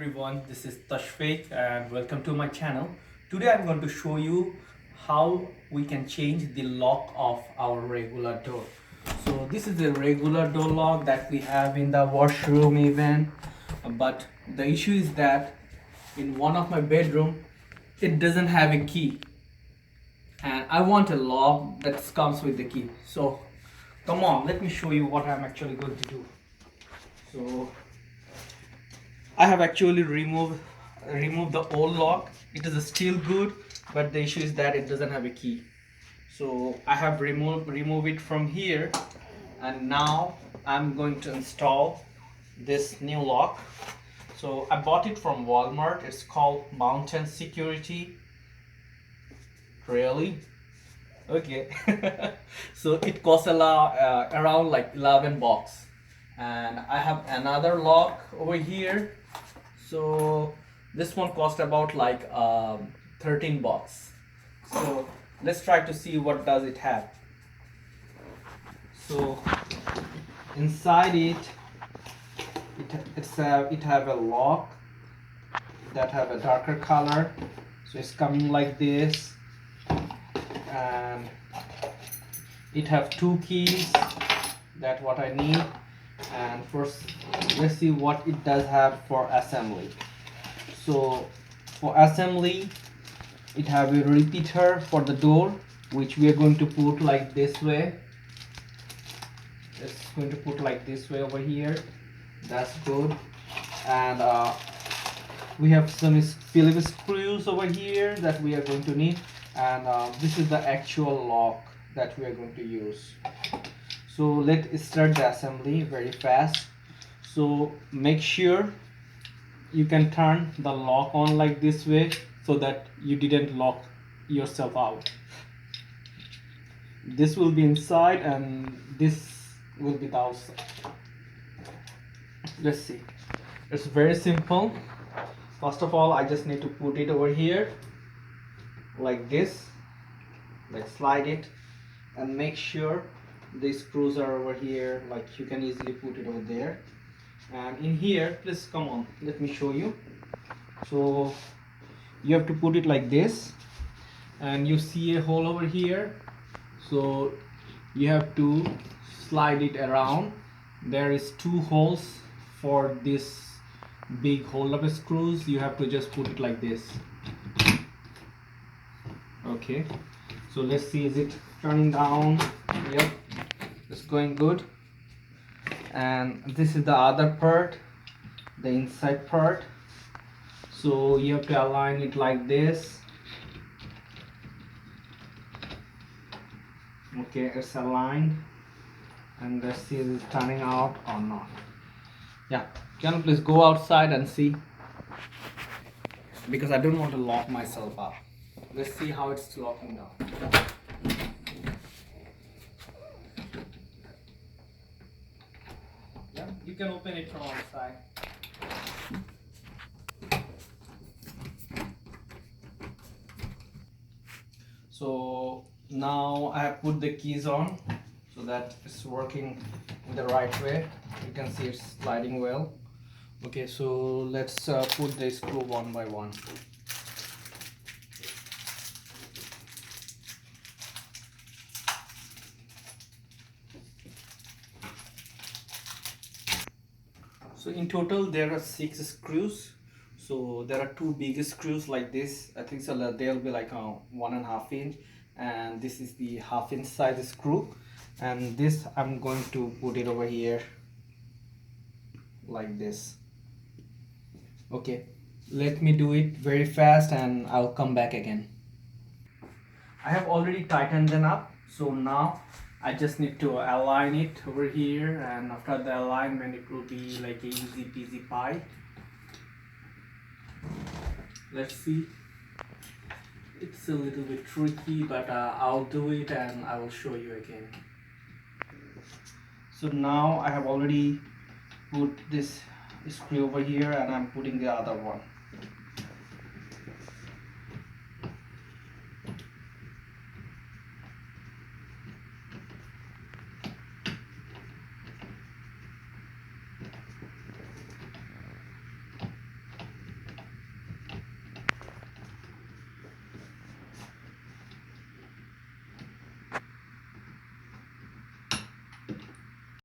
everyone, this is Tashfik and welcome to my channel. Today I'm going to show you how we can change the lock of our regular door. So this is the regular door lock that we have in the washroom even, but the issue is that in one of my bedroom it doesn't have a key and I want a lock that comes with the key. So come on, let me show you what I'm actually going to do. So I have actually removed the old lock. It is still good, but the issue is that it doesn't have a key. So I have remove it from here, and now I'm going to install this new lock. So I bought it from Walmart. It's called Mountain Security. Really? Okay. So it costs around like 11 bucks, and I have another lock over here. So this one cost about like 13 bucks. So let's try to see what does it have. So inside it have a lock that have a darker color. So it's coming like this, and it have two keys. That what I need. And first let's see what it does have for assembly. So for assembly it have a repeater for the door, which we are going to put like this way. It's going to put like this way over here. That's good. And we have some Phillips screws over here that we are going to need, and this is the actual lock that we are going to use. So let's start the assembly very fast. So make sure you can turn the lock on like this way so that you didn't lock yourself out. This will be inside and this will be the outside. Let's see. It's very simple. First of all, I just need to put it over here like this, like slide it, and make sure the screws are over here, like you can easily put it over there. And in here, please come on, let me show you. So you have to put it like this, and you see a hole over here, so you have to slide it around. There is two holes for this big hole of screws. You have to just put it like this. Okay, so let's see, is it turning down? Yep, it's going good. And this is the other part, the inside part. So you have to align it like this. Okay, it's aligned, and let's see if it's turning out or not. Yeah, can you please go outside and see, because I don't want to lock myself up. Let's see how it's locking down. Yeah, you can open it from outside. So now I have put the keys on so that it's working in the right way. You can see it's sliding well. Okay, so let's put the screw one by one. So in total there are 6 screws. So there are two big screws like this. I think so that they'll be like 1.5 inch, and this is the 1/2 inch size screw, and this I'm going to put it over here like this. Okay, let me do it very fast and I'll come back again. I have already tightened them up, so now I just need to align it over here, and after the alignment it will be like a easy peasy pie. Let's see. It's a little bit tricky, but I'll do it and I will show you again. So now I have already put this screw over here, and I'm putting the other one.